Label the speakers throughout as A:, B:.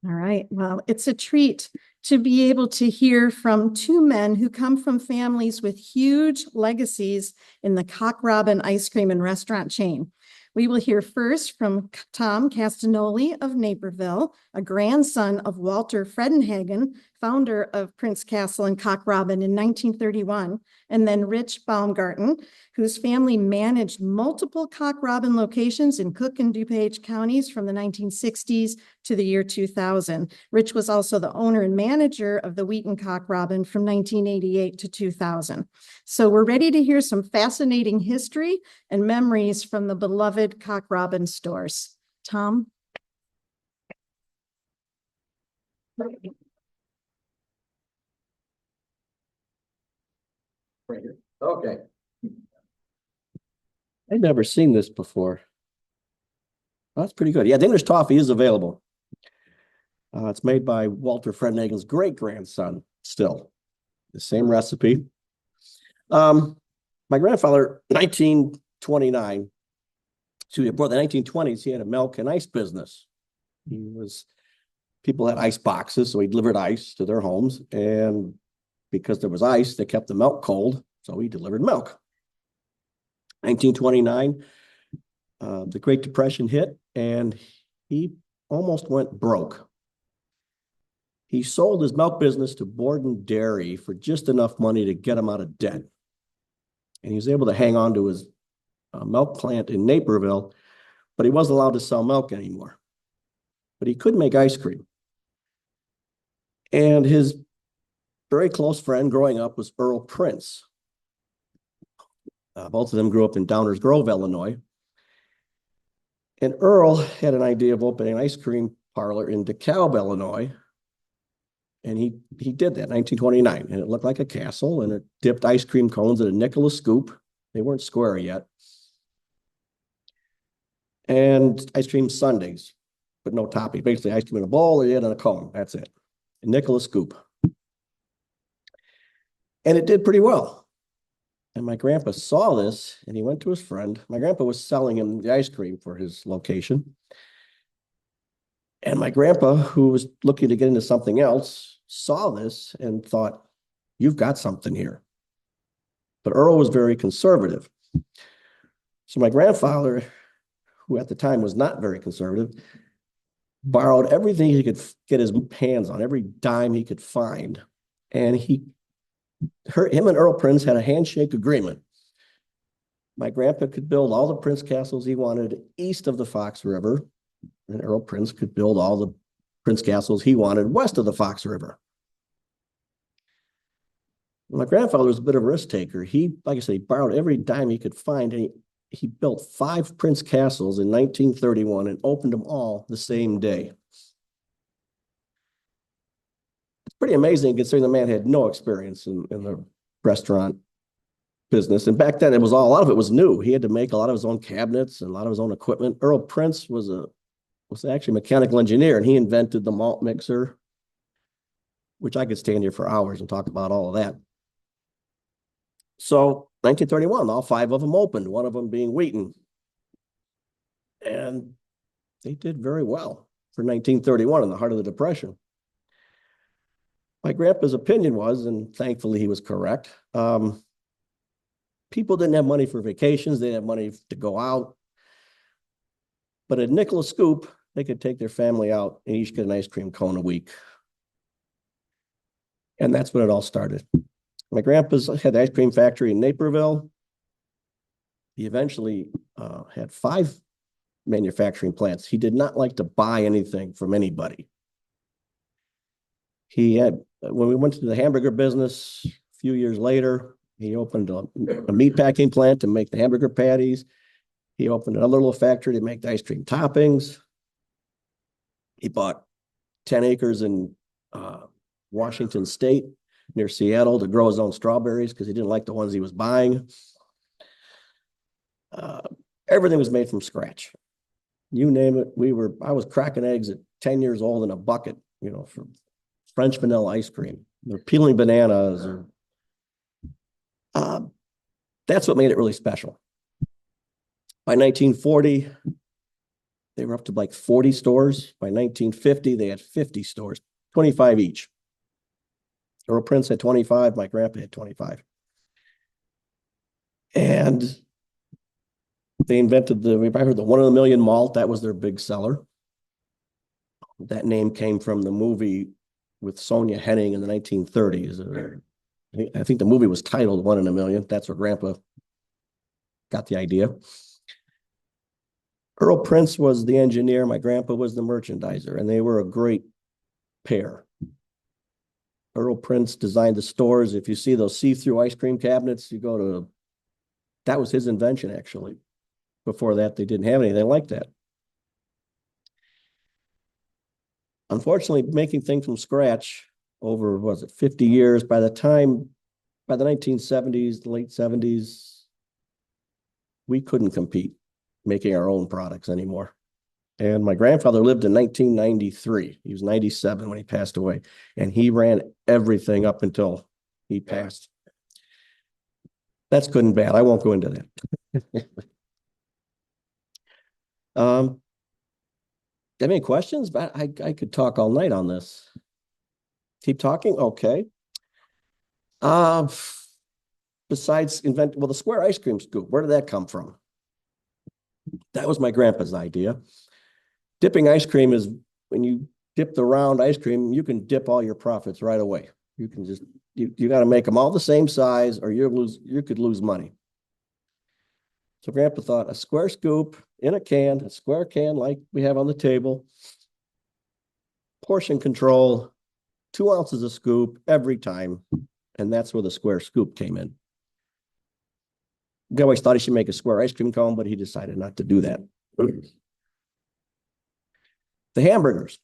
A: All right. Well, it's a treat to be able to hear from two men who come from families with huge legacies in the Cock Robin ice cream and restaurant chain. We will hear first from Tom Castanoli of Naperville, a grandson of Walter Fredenhagen, founder of Prince Castle and Cock Robin in 1931, and then Rich Baumgarten, whose family managed multiple Cock Robin locations in Cook and DuPage counties from the 1960s to the year 2000. Rich was also the owner and manager of the Wheaton Cock Robin from 1988 to 2000. So we're ready to hear some fascinating history and memories from the beloved Cock Robin stores. Tom?
B: Right here. Okay. I'd never seen this before. Well, that's pretty good. Yeah, the English toffee is available. It's made by Walter Fredenhagen's great-grandson, still. The same recipe. My grandfather, 1929, before the 1920s, he had a milk and ice business. People had ice boxes, so he delivered ice to their homes. And because there was ice, they kept the milk cold, so he delivered milk. 1929, the Great Depression hit, and he almost went broke. He sold his milk business to Borden Dairy for just enough money to get him out of debt. And he was able to hang on to his milk plant in Naperville, but he wasn't allowed to sell milk anymore. But he could make ice cream. And his very close friend growing up was Earl Prince. Both of them grew up in Downers Grove, Illinois. And Earl had an idea of opening an ice cream parlor in DeKalb, Illinois. And he did that in 1929. And it looked like a castle, and it dipped ice cream cones at a nickel a scoop. They weren't square yet. And ice cream sundaes, but no topping. Basically, ice cream in a bowl or you had in a cone. That's it. A nickel a scoop. And it did pretty well. And my grandpa saw this, and he went to his friend. My grandpa was selling him the ice cream for his location. And my grandpa, who was looking to get into something else, saw this and thought, you've got something here. But Earl was very conservative. So my grandfather, who at the time was not very conservative, borrowed everything he could get his hands on, every dime he could find. And him and Earl Prince had a handshake agreement. My grandpa could build all the Prince castles he wanted east of the Fox River, and Earl Prince could build all the Prince castles he wanted west of the Fox River. My grandfather was a bit of a risk taker. He, like I said, he borrowed every dime he could find, and he built 5 Prince castles in 1931 and opened them all the same day. It's pretty amazing considering the man had no experience in the restaurant business. And back then, a lot of it was new. He had to make a lot of his own cabinets and a lot of his own equipment. Earl Prince was actually a mechanical engineer, and he invented the malt mixer, which I could stand here for hours and talk about all of that. So 1931, all 5 of them opened, one of them being Wheaton. And they did very well for 1931 in the heart of the Depression. My grandpa's opinion was, and thankfully he was correct, people didn't have money for vacations, they didn't have money to go out. But at nickel a scoop, they could take their family out and each get an ice cream cone a week. And that's when it all started. My grandpa's had the ice cream factory in Naperville. He eventually had 5 manufacturing plants. He did not like to buy anything from anybody. When we went to the hamburger business a few years later, he opened a meat packing plant to make the hamburger patties. He opened another little factory to make the ice cream toppings. He bought 10 acres in Washington State near Seattle to grow his own strawberries because he didn't like the ones he was buying. Everything was made from scratch. You name it. I was cracking eggs at 10 years old in a bucket, for French vanilla ice cream. They're peeling bananas. That's what made it really special. By 1940, They were up to like 40 stores. By 1950, they had 50 stores, 25 each. Earl Prince had 25. My grandpa had 25. And they invented I heard the 1 in a million malt. That was their big seller. That name came from the movie with Sonia Henning in the 1930s. I think the movie was titled 1 in a Million. That's where Grandpa got the idea. Earl Prince was the engineer. My grandpa was the merchandiser, and they were a great pair. Earl Prince designed the stores. If you see those see-through ice cream cabinets, that was his invention, actually. Before that, they didn't have anything like that. Unfortunately, making things from scratch over, 50 years, by the 1970s, the late 70s, we couldn't compete making our own products anymore. And my grandfather lived in 1993. He was 97 when he passed away, and he ran everything up until he passed. That's good and bad. I won't go into that. Have any questions? I could talk all night on this. Keep talking? Okay. Besides the square ice cream scoop, where did that come from? That was my grandpa's idea. Dipping ice cream is when you dip the round ice cream, you can dip all your profits right away. You can just, you got to make them all the same size or you could lose money. So Grandpa thought a square scoop in a square can like we have on the table, portion control, 2 ounces of scoop every time. And that's where the square scoop came in. He always thought he should make a square ice cream cone, but he decided not to do that. The hamburgers.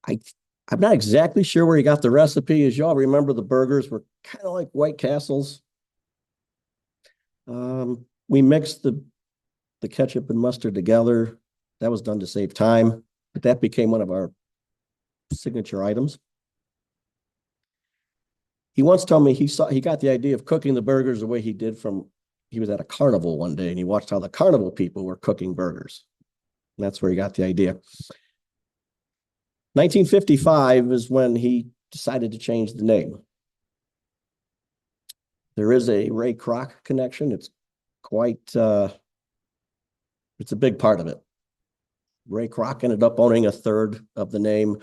B: I'm not exactly sure where he got the recipe. As y'all remember, the burgers were kind of like White Castles. We mixed the ketchup and mustard together. That was done to save time, but that became one of our signature items. He once told me he got the idea of cooking the burgers the way he did he was at a carnival one day and he watched how the carnival people were cooking burgers. And that's where he got the idea. 1955 is when he decided to change the name. There is a Ray Kroc connection. It's a big part of it. Ray Kroc ended up owning a third of the name.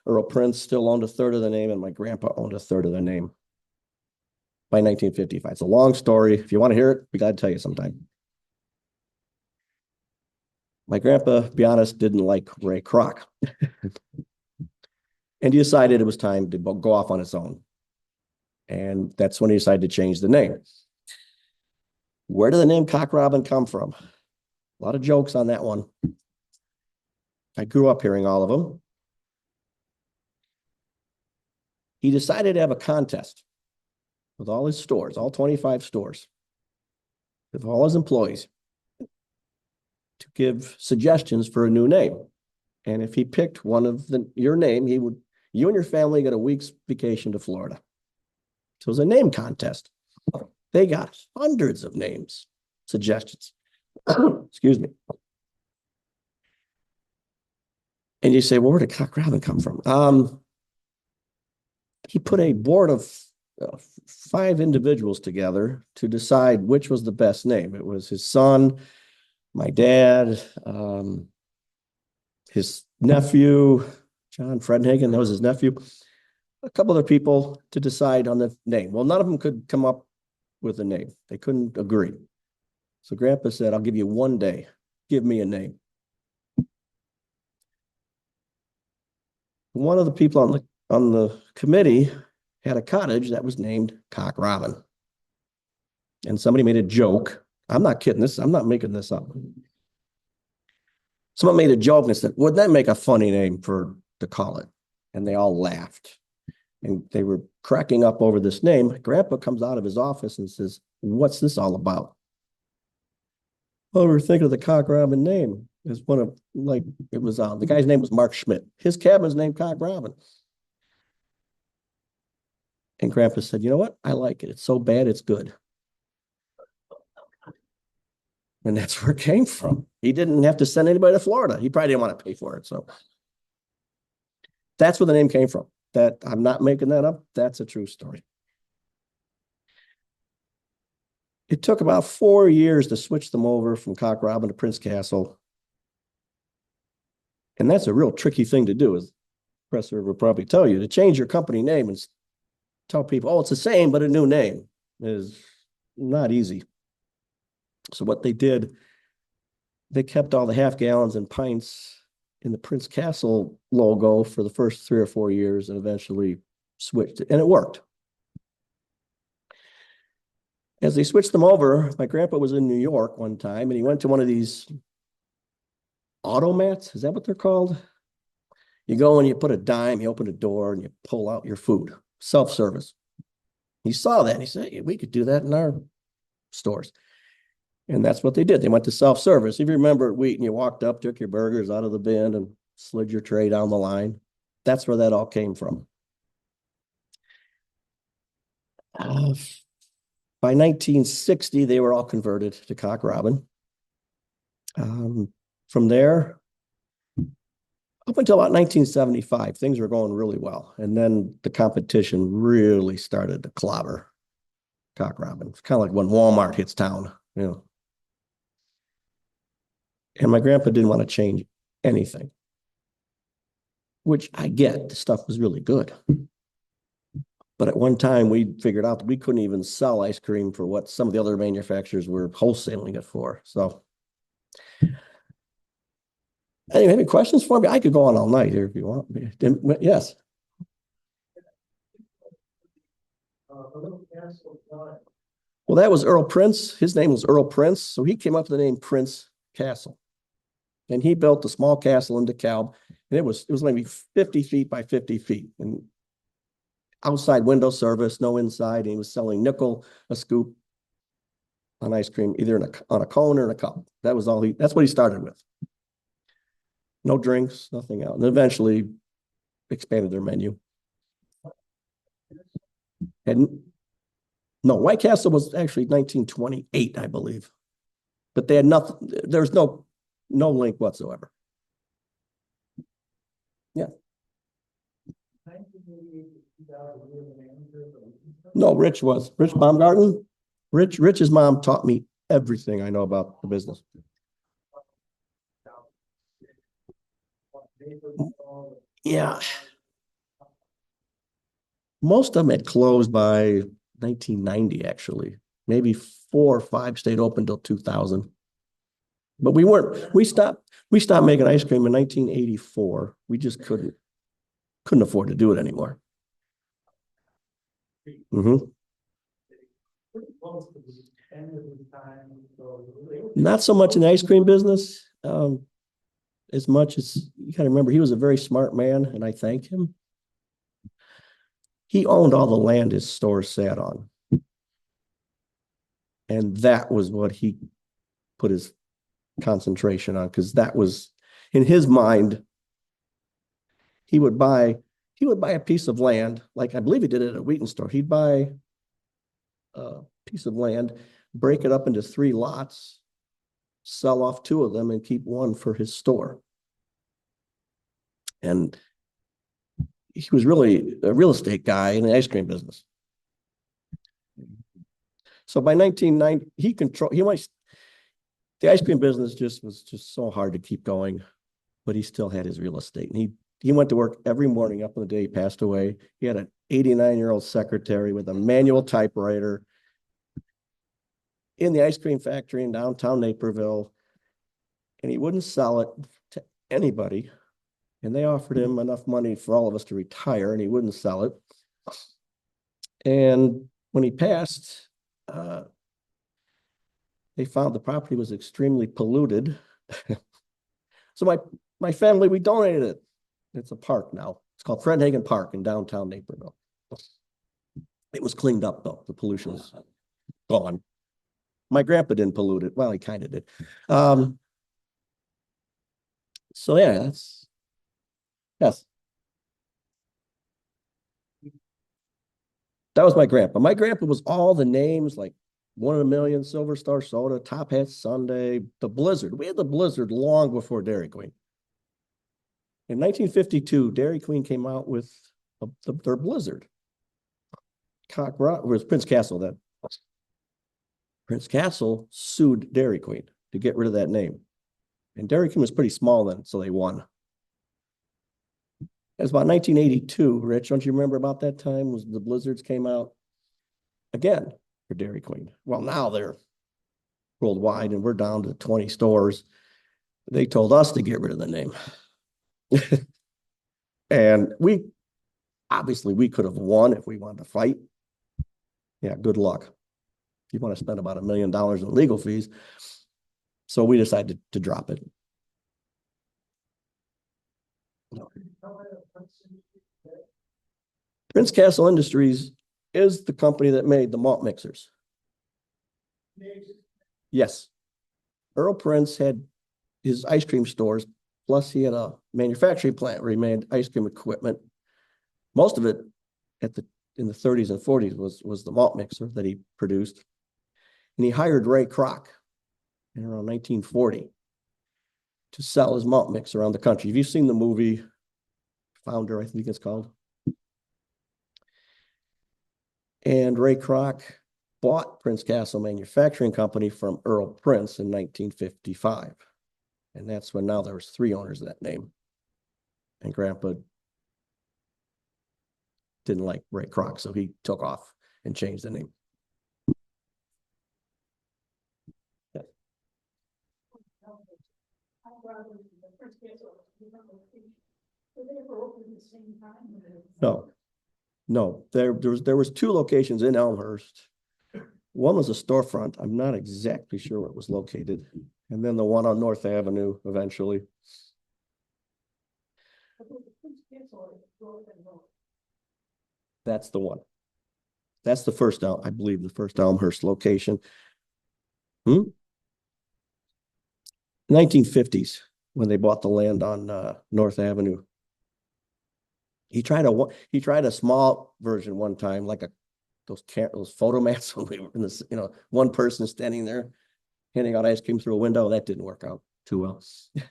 B: Earl Prince still owned a third of the name, and my grandpa owned a third of the name by 1955. It's a long story. If you want to hear it, we got to tell you sometime. My grandpa, to be honest, didn't like Ray Kroc. And he decided it was time to go off on his own. And that's when he decided to change the name. Where did the name Cock Robin come from? A lot of jokes on that one. I grew up hearing all of them. He decided to have a contest with all his stores, all 25 stores, with all his employees, to give suggestions for a new name. And if he picked one of your name, you and your family get a week's vacation to Florida. So it was a name contest. They got hundreds of names, suggestions. Excuse me. And you say, well, where did Cock Robin come from? He put a board of 5 individuals together to decide which was the best name. It was his son, my dad, his nephew, John Fredhagen, that was his nephew, a couple other people to decide on the name. Well, none of them could come up with a name. They couldn't agree. So Grandpa said, I'll give you 1 day. Give me a name. One of the people on the committee had a cottage that was named Cock Robin. And somebody made a joke. I'm not kidding this. I'm not making this up. Someone made a joke and said, wouldn't that make a funny name to call it? And they all laughed. And they were cracking up over this name. Grandpa comes out of his office and says, what's this all about? Well, we were thinking of the Cock Robin name. The guy's name was Mark Schmidt. His cabin's named Cock Robin. And Grandpa said, you know what? I like it. It's so bad, it's good. And that's where it came from. He didn't have to send anybody to Florida. He probably didn't want to pay for it. So that's where the name came from. That I'm not making that up. That's a true story. It took about 4 years to switch them over from Cock Robin to Prince Castle. And that's a real tricky thing to do, as the professor will probably tell you, to change your company name and tell people, oh, it's the same, but a new name is not easy. So what they did, they kept all the half gallons and pints in the Prince Castle logo for the first 3 or 4 years and eventually switched it, and it worked. As they switched them over, my grandpa was in New York one time and he went to one of these automats. Is that what they're called? You go and you put a dime, you open a door and you pull out your food, self-service. He saw that and he said, hey, we could do that in our stores. And that's what they did. They went to self-service. If you remember at Wheaton, you walked up, took your burgers out of the bin and slid your tray down the line. That's where that all came from. By 1960, they were all converted to Cock Robin. From there, up until about 1975, things were going really well. And then the competition really started to clobber Cock Robin. It's kind of like when Walmart hits town, you know. And my grandpa didn't want to change anything, which I get. The stuff was really good. But at one time, we figured out that we couldn't even sell ice cream for what some of the other manufacturers were wholesaling it for. So anyway, any questions for me? I could go on all night here if you want. Yes. Well, that was Earl Prince. His name was Earl Prince. So he came up with the name Prince Castle. And he built a small castle in DeKalb. And it was maybe 50 feet by 50 feet. And outside window service, no inside. And he was selling nickel a scoop on ice cream, either on a cone or in a cup. That was all that's what he started with. No drinks, nothing else. And eventually expanded their menu. And no, White Castle was actually 1928, I believe. But they had nothing, there's no link whatsoever. Yeah. No, Rich Baumgarten. Rich's mom taught me everything I know about the business. Yeah. Most of them had closed by 1990, actually. Maybe 4 or 5 stayed open till 2000. But we stopped making ice cream in 1984. We just couldn't afford to do it anymore. Mm-hmm. Not so much in the ice cream business, as much as you got to remember, he was a very smart man, and I thank him. He owned all the land his store sat on. And that was what he put his concentration on, because that was, in his mind, he would buy a piece of land, like I believe he did it at a Wheaton store. He'd buy a piece of land, break it up into 3 lots, sell off 2 of them, and keep 1 for his store. And he was really a real estate guy in the ice cream business. So by 1990, the ice cream business was just so hard to keep going, but he still had his real estate. And he went to work every morning up until the day he passed away. He had an 89-year-old secretary with a manual typewriter in the ice cream factory in downtown Naperville, and he wouldn't sell it to anybody. And they offered him enough money for all of us to retire, and he wouldn't sell it. And when he passed, they found the property was extremely polluted. So my family, we donated it. It's a park now. It's called Fred Hagen Park in downtown Naperville. It was cleaned up, though. The pollution was gone. My grandpa didn't pollute it. Well, he kind of did. So yeah, yes. That was my grandpa. My grandpa was all the names like One in a Million, Silver Star Soda, Top Hat Sundae, the Blizzard. We had the Blizzard long before Dairy Queen. In 1952, Dairy Queen came out with their Blizzard. It was Prince Castle then. Prince Castle sued Dairy Queen to get rid of that name. And Dairy Queen was pretty small then, so they won. It was about 1982, Rich. Don't you remember about that time? Was the Blizzards came out again for Dairy Queen? Well, now they're worldwide and we're down to 20 stores. They told us to get rid of the name. And we could have won if we wanted to fight. Yeah, good luck. If you want to spend about $1 million in legal fees. So we decided to drop it. Prince Castle Industries is the company that made the malt mixers. Yes. Earl Prince had his ice cream stores, plus he had a manufacturing plant where he made ice cream equipment. Most of it in the 30s and 40s was the malt mixer that he produced. And he hired Ray Kroc in around 1940 to sell his malt mix around the country. Have you seen the movie Founder, I think it's called? And Ray Kroc bought Prince Castle Manufacturing Company from Earl Prince in 1955. And that's when now there was 3 owners of that name. And Grandpa didn't like Ray Kroc, so he took off and changed the name. No. There was 2 locations in Elmhurst. One was a storefront. I'm not exactly sure where it was located. And then the one on North Avenue eventually. That's the one. That's the first, I believe, the first Elmhurst location. 1950s, when they bought the land on North Avenue. He tried a small version one time, like those photo mats when we were in this, one person standing there handing out ice cream through a window. That didn't work out too well.
C: There's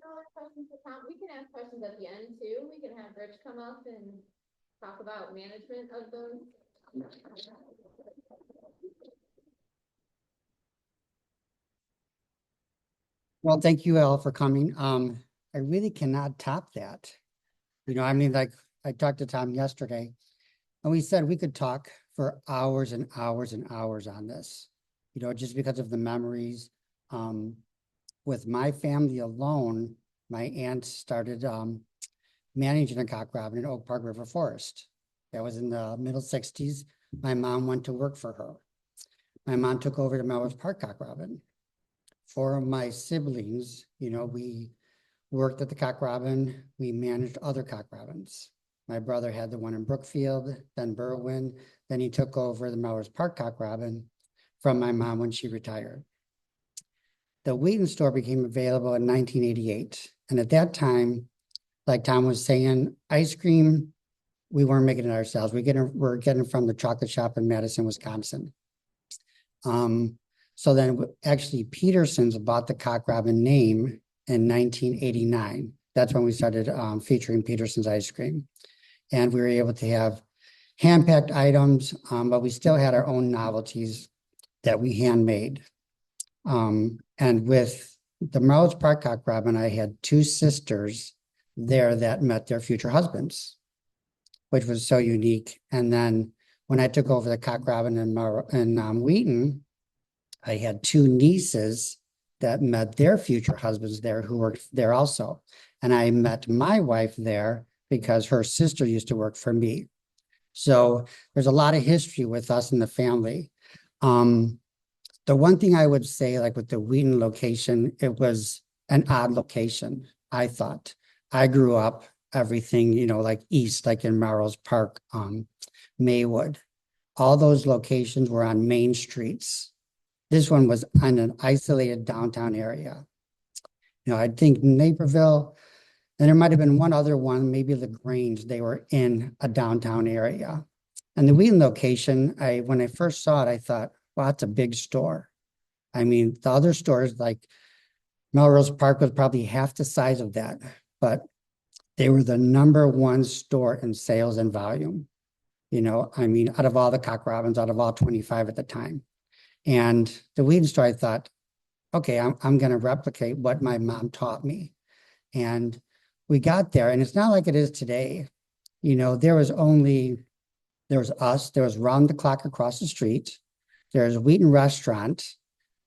C: no other questions for Tom. We can ask questions at the end too. We can have Rich come up and talk about management of those.
D: Well, thank you all for coming. I really cannot top that. Like I talked to Tom yesterday and we said we could talk for hours and hours and hours on this, just because of the memories. With my family alone, my aunt started managing a cock robin in Oak Park River Forest. That was in the middle 60s. My mom went to work for her. My mom took over the Melrose Park cock robin. 4 of my siblings, we worked at the cock robin. We managed other cock robins. My brother had the one in Brookfield, then Berwyn. Then he took over the Melrose Park cock robin from my mom when she retired. The Wheaton store became available in 1988. And at that time, like Tom was saying, ice cream, we weren't making it ourselves. We're getting from the chocolate shop in Madison, Wisconsin. So then actually Peterson's bought the cock robin name in 1989. That's when we started featuring Peterson's ice cream. And we were able to have hand-packed items, but we still had our own novelties that we handmade. And with the Melrose Park cock robin, I had 2 sisters there that met their future husbands, which was so unique. And then when I took over the cock robin in Wheaton, I had 2 nieces that met their future husbands there who worked there also. And I met my wife there because her sister used to work for me. So there's a lot of history with us in the family. The one thing I would say, like with the Wheaton location, it was an odd location, I thought. I grew up everything, like east, like in Melrose Park, Maywood. All those locations were on main streets. This one was on an isolated downtown area. I think Naperville, and there might have been one other one, maybe LaGrange, they were in a downtown area. And the Wheaton location, when I first saw it, I thought, wow, that's a big store. I mean, the other stores like Melrose Park was probably half the size of that, but they were the #1 store in sales and volume. I mean, out of all the Cock Robins, out of all 25 at the time. And the Wheaton store, I thought, okay, I'm going to replicate what my mom taught me. And we got there, and it's not like it is today. There was us, there was Round the Clock across the street, there's Wheaton Restaurant,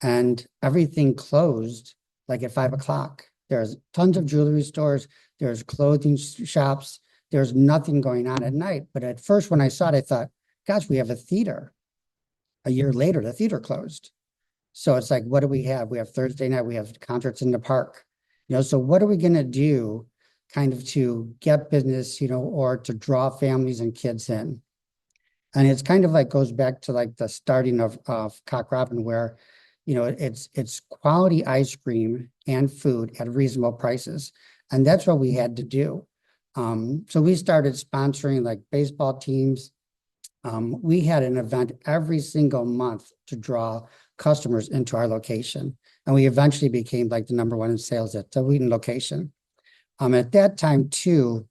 D: and everything closed like at 5 o'clock. There's tons of jewelry stores, there's clothing shops, there's nothing going on at night. But at first, when I saw it, I thought, gosh, we have a theater. A year later, the theater closed. So it's like, what do we have? We have Thursday night, we have concerts in the park. So what are we going to do kind of to get business, or to draw families and kids in? And it's kind of like goes back to like the starting of Cock Robin, where, it's quality ice cream and food at reasonable prices. And that's what we had to do. So we started sponsoring like baseball teams. We had an event every single month to draw customers into our location. And we eventually became like the #1 in sales at the Wheaton location. At that time too,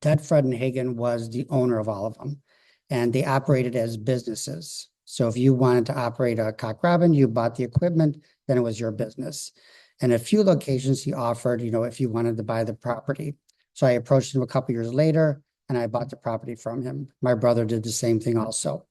D: Ted, Fred, and Hagen was the owner of all of them, and they operated as businesses. So if you wanted to operate a Cock Robin, you bought the equipment, then it was your business. And a few locations he offered, if you wanted to buy the property. So I approached him a couple years later, and I bought the property from him. My brother did the same thing also.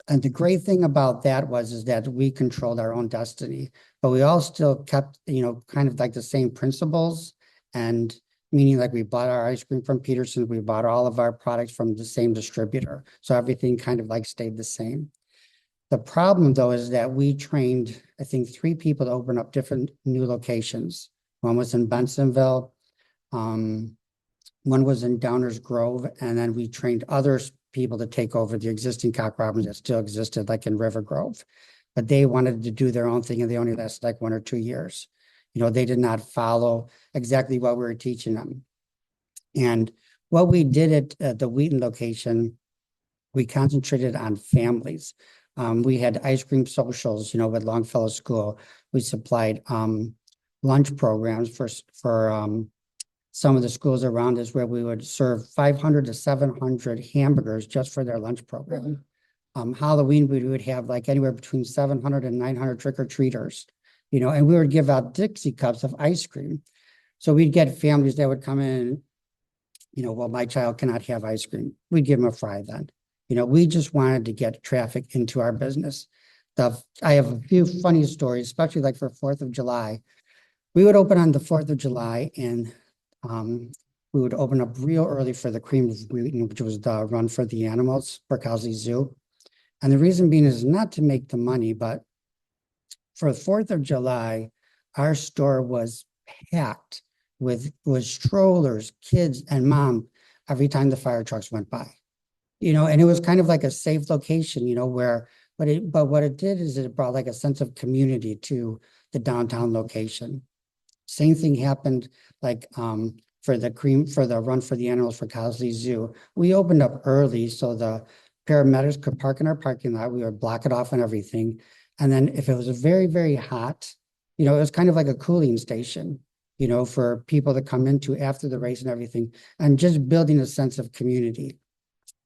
D: And the great thing about that is that we controlled our own destiny, but we all still kept, kind of like the same principles, and meaning like we bought our ice cream from Peterson's, we bought all of our products from the same distributor. So everything kind of like stayed the same. The problem though is that we trained, I think, 3 people to open up different new locations. One was in Bensonville, one was in Downers Grove, and then we trained other people to take over the existing Cock Robins that still existed, like in River Grove. But they wanted to do their own thing, and they only lasted like 1 or 2 years. They did not follow exactly what we were teaching them. And what we did at the Wheaton location, we concentrated on families. We had ice cream socials, with Longfellow School. We supplied lunch programs for some of the schools around us, where we would serve 500 to 700 hamburgers just for their lunch program. Halloween, we would have like anywhere between 700 and 900 trick-or-treaters, and we would give out Dixie cups of ice cream. So we'd get families that would come in, well, my child cannot have ice cream. We'd give them a fry then. We just wanted to get traffic into our business. I have a few funny stories, especially like for 4th of July. We would open on the 4th of July, and we would open up real early for the Cream of Wheaton, which was the run for the animals for Cowsley Zoo. And the reason being is not to make the money, but for the 4th of July, our store was packed with strollers, kids, and mom every time the fire trucks went by. And it was kind of like a safe location, but what it did is it brought like a sense of community to the downtown location. Same thing happened like for the run for the animals for Cowsley Zoo. We opened up early so the paramedics could park in our parking lot. We would block it off and everything. And then if it was very, very hot, it was kind of like a cooling station, for people to come into after the race and everything, and just building a sense of community.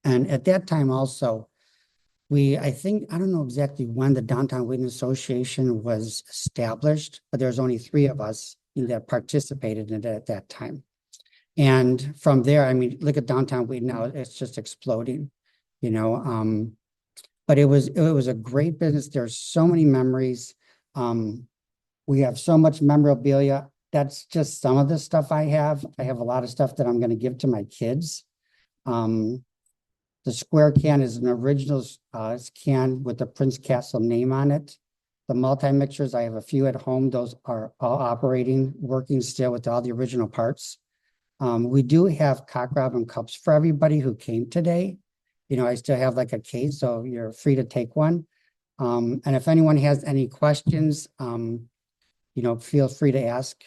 D: And at that time also, I don't know exactly when the Downtown Wheaton Association was established, but there's only 3 of us that participated in it at that time. And from there, I mean, look at Downtown Wheaton now, it's just exploding, but it was a great business. There's so many memories. We have so much memorabilia. That's just some of the stuff I have. I have a lot of stuff that I'm going to give to my kids. The square can is an original can with the Prince Castle name on it. The multi-mixers, I have a few at home. Those are all operating, working still with all the original parts. We do have Cock Robin cups for everybody who came today. I still have like a case, so you're free to take one. And if anyone has any questions, feel free to ask.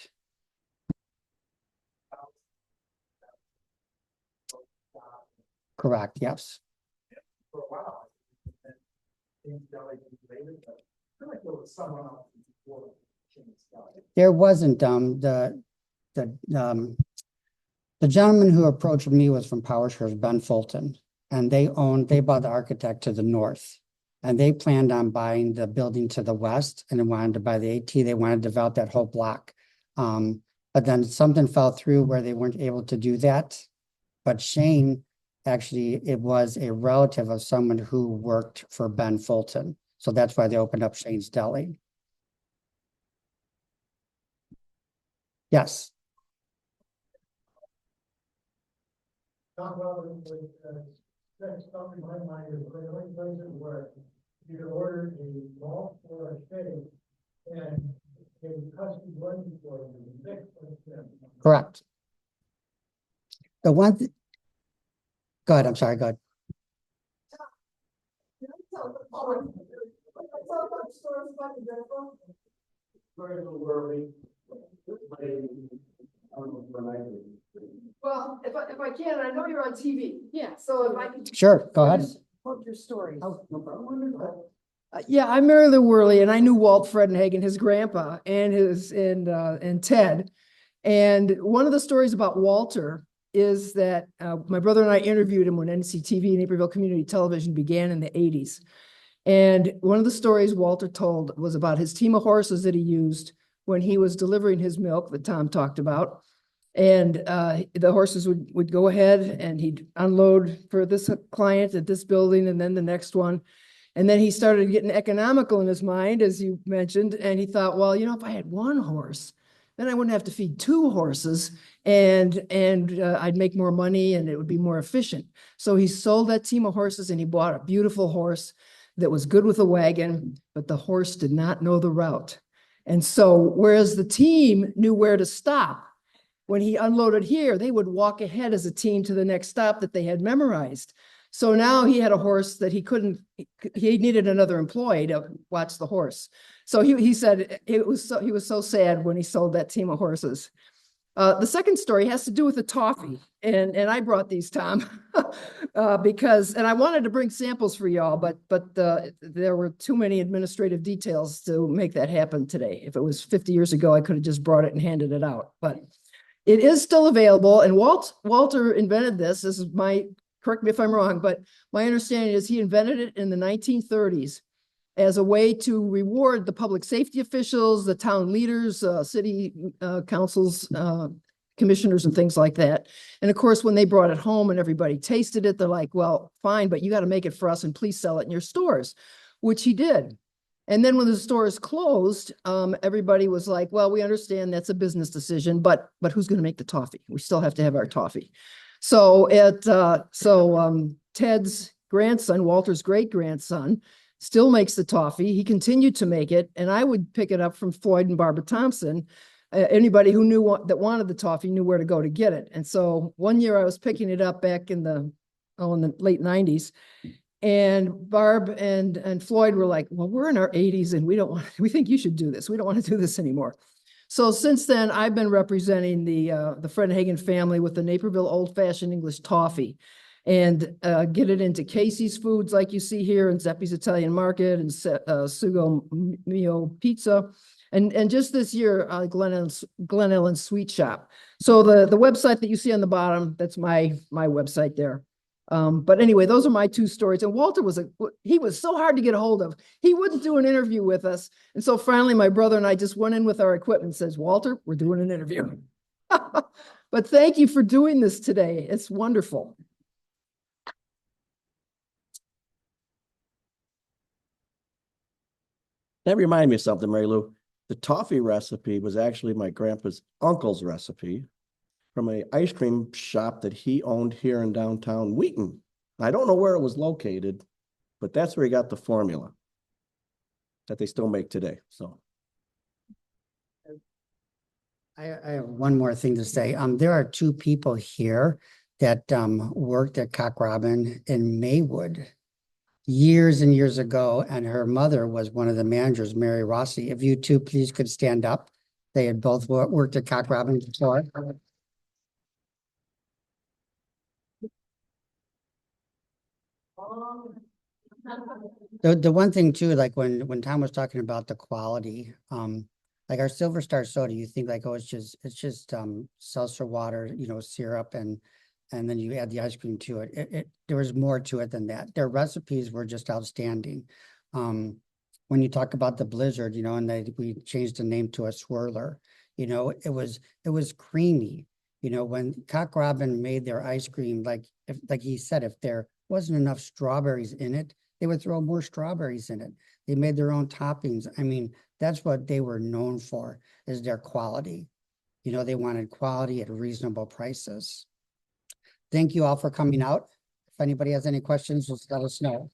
D: Correct, yes.
E: For a while. And things got like later, but I feel like there was someone else before Shane's died.
D: There wasn't, the gentleman who approached me was from Powershurst, Ben Fulton, and they bought the architect to the north. And they planned on buying the building to the west and they wanted to buy the AT. They wanted to develop that whole block. But then something fell through where they weren't able to do that. But Shane, actually, it was a relative of someone who worked for Ben Fulton. So that's why they opened up Shane's Deli. Yes.
E: Talk about it, that stuff in my mind is the only places where you can order a malt or a shake and they custom blend for you, mix with them.
D: Correct. The one, go ahead, I'm sorry, go ahead.
E: Very early.
F: Well, if I can, I know you're on TV. Yeah. So if I can.
D: Sure, go ahead.
F: Quote your story.
D: Oh, no problem.
F: Yeah, I'm Mary Lou Worley, and I knew Walt Fredenhagen, his grandpa, and and Ted. And one of the stories about Walter is that my brother and I interviewed him when NCTV, Naperville Community Television, began in the 80s. And one of the stories Walter told was about his team of horses that he used when he was delivering his milk that Tom talked about. And the horses would go ahead and he'd unload for this client at this building and then the next one. And then he started getting economical in his mind, as you mentioned, and he thought, well, if I had one horse, then I wouldn't have to feed two horses and I'd make more money and it would be more efficient. So he sold that team of horses and he bought a beautiful horse that was good with a wagon, but the horse did not know the route. And so whereas the team knew where to stop, when he unloaded here, they would walk ahead as a team to the next stop that they had memorized. So now he had a horse that he needed another employee to watch the horse. So he said he was so sad when he sold that team of horses. The second story has to do with the toffee. And I brought these, Tom, because I wanted to bring samples for y'all, but there were too many administrative details to make that happen today. If it was 50 years ago, I could have just brought it and handed it out. But it is still available. And Walter invented this. This is correct me if I'm wrong, but my understanding is he invented it in the 1930s as a way to reward the public safety officials, the town leaders, city councils, commissioners and things like that. And of course, when they brought it home and everybody tasted it, they're like, well, fine, but you got to make it for us and please sell it in your stores, which he did. And then when the stores closed, everybody was like, well, we understand that's a business decision, but who's going to make the toffee? We still have to have our toffee. So Ted's grandson, Walter's great-grandson, still makes the toffee. He continued to make it, and I would pick it up from Floyd and Barbara Thompson. Anybody who knew that wanted the toffee knew where to go to get it. And so one year I was picking it up back in the late 90s. And Barb and Floyd were like, well, we're in our 80s and we think you should do this. We don't want to do this anymore. So since then, I've been representing the Fredenhagen family with the Naperville Old Fashioned English Toffee and get it into Casey's Foods like you see here and Zeppi's Italian Market and Sugo Mio Pizza. And just this year, Glen Ellen Sweet Shop. So the website that you see on the bottom, that's my website there. But anyway, those are my two stories. And Walter he was so hard to get a hold of. He wouldn't do an interview with us. And so finally, my brother and I just went in with our equipment and says, Walter, we're doing an interview. But thank you for doing this today. It's wonderful.
B: That reminded me of something, Mary Lou. The toffee recipe was actually my grandpa's uncle's recipe from an ice cream shop that he owned here in downtown Wheaton. I don't know where it was located, but that's where he got the formula that they still make today. So
D: I have one more thing to say. There are two people here that worked at Cock Robin in Maywood years and years ago, and her mother was one of the managers, Mary Rossi. If you two please could stand up. They had both worked at Cock Robin before. The one thing too, like when Tom was talking about the quality, like our Silver Star soda, you think like, oh, it's just seltzer water, syrup and then you add the ice cream to it. There was more to it than that. Their recipes were just outstanding. When you talk about the Blizzard, and we changed the name to a swirler, it was creamy. When Cock Robin made their ice cream, like he said, if there wasn't enough strawberries in it, they would throw more strawberries in it. They made their own toppings. I mean, that's what they were known for, is their quality. They wanted quality at reasonable prices. Thank you all for coming out. If anybody has any questions, just let us know.